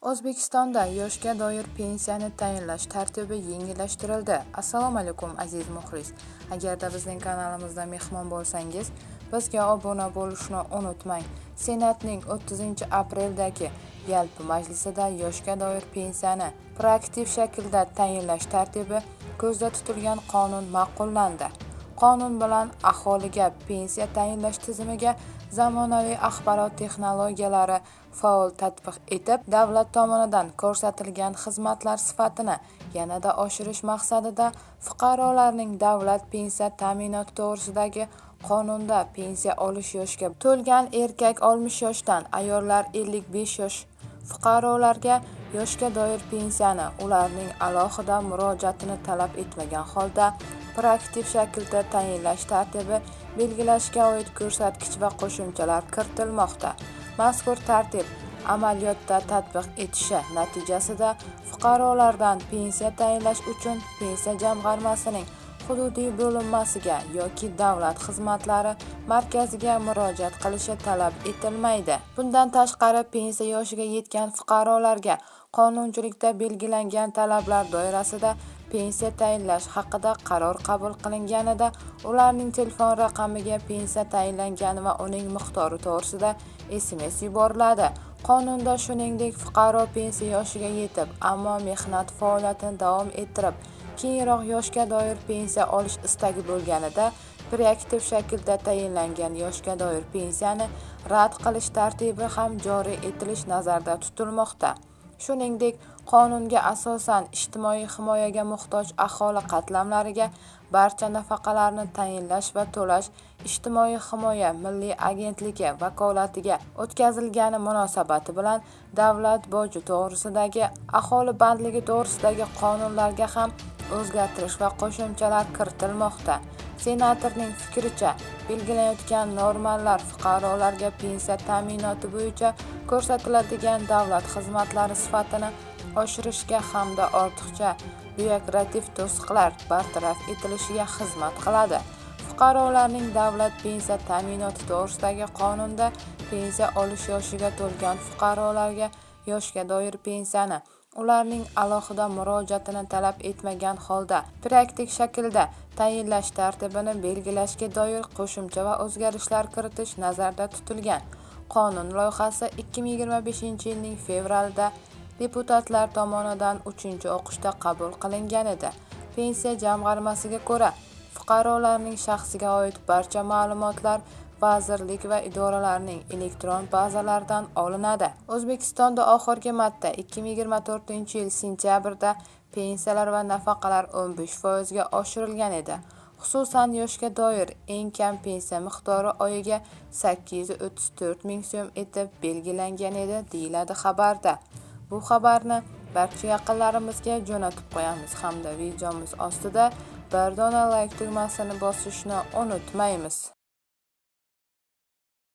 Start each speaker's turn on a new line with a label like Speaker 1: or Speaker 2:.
Speaker 1: O'zbekistonda yoshga doir pensiyani tayinlash tartibi yengillashtirildi. Assalomu alaykum aziz muxlis. Agarda bizning kanalimizda mehmon bo'lsangiz, bizga obuna bo'lishni unutmang. Senatning 30-apreldagi yalpi majlisida yoshga doir pensiyani proaktiv shaklda tayinlash tartibi ko'zda tutilgan qonun ma'qullandi. Qonun bilan aholiga pensiya tayinlash tizimiga zamonaviy axborot texnologiyalari faol tatbiq etib, davlat tomonidan ko'rsatilgan xizmatlar sifatini yanada oshirish maqsadida fuqarolarning davlat pensiya ta'minoti to'g'risidagi qonunda pensiya olish yoshiga to'lgan erkak 60 yoshdan, ayollar 55 yosh fuqarolarga yoshga doir pensiyani ularning alohida murojaatini talab etmagan holda proaktiv shaklda tayinlash tartibi belgilashga oid ko'rsatkich va qo'shimchalar kiritilmoqda. Mazkur tartib amaliyotda tatbiq etishi natijasida fuqarolardan pensiya tayinlash uchun pensiya jamg'armasining hududiy bo'linmasiga yoki davlat xizmatlari markaziga murojaat qilishi talab etilmaydi. Bundan tashqari, pensiya yoshiga yetgan fuqarolarga qonunchilikda belgilangan talablar doirasida pensiya tayinlash haqida qaror qabul qilinganida ularning telefon raqamiga pensiya tayinlangani va uning miqdori to'g'risida SMS yuboriladi. Qonunda shuningdek, fuqaro pensiya yoshiga yetib, ammo mehnat faoliyatini davom ettirib, keyinroq yoshga doir pensiya olish istagi bo'lganida proaktiv shaklda tayinlangan yoshga doir pensiyani rad qilish tartibi ham joriy etilish nazarda tutilmoqda. Shuningdek, qonunga asosan ijtimoiy himoyaga muhtoj aholi qatlamlariga barcha nafaqalarni tayinlash va to'lash ijtimoiy himoya milliy agentligi vakolatiga o'tkazilgani munosabati bilan davlat boji to'g'risidagi aholi bandligi to'g'risidagi qonunlarga ham o'zgartirish va qo'shimchalar kiritilmoqda. Senatorning fikricha, belgilanayotgan normalar fuqarolarga pensiya ta'minoti bo'yicha ko'rsatiladigan davlat xizmatlari sifatini oshirishga hamda ortiqcha byurokratik to'siqlar bartaraf etilishiga xizmat qiladi. Fuqarolarning davlat pensiya ta'minoti to'g'risidagi qonunda pensiya olish yoshiga to'lgan fuqarolarga yoshga doir pensiyani ularning alohida murojaatini talab etmagan holda proaktiv shaklda tayinlash tartibini belgilashga doir qo'shimcha va o'zgarishlar kiritish nazarda tutilgan. Qonun loyihasi 2025-yilning fevralida deputatlar tomonidan 3-o'qishda qabul qilingan edi. Pensiya jamg'armasiga ko'ra, fuqarolarning shaxsiga oid barcha ma'lumotlar vazirlik va idoralarning elektron bazalaridan olinadi. O'zbekistonda oxirgi marta 2024-yil sentyabrda pensiyalar va nafaqalar 15% ga oshirilgan edi. Xususan, yoshga doir eng kam pensiya miqdori oyiga 834 ming so'm etib belgilangan edi, deyiladi xabarda. Bu xabarni barcha yaqinlarimizga jo'natib qo'yamiz hamda videomiz ostida bir dona like tugmasini bosishni unutmaymiz.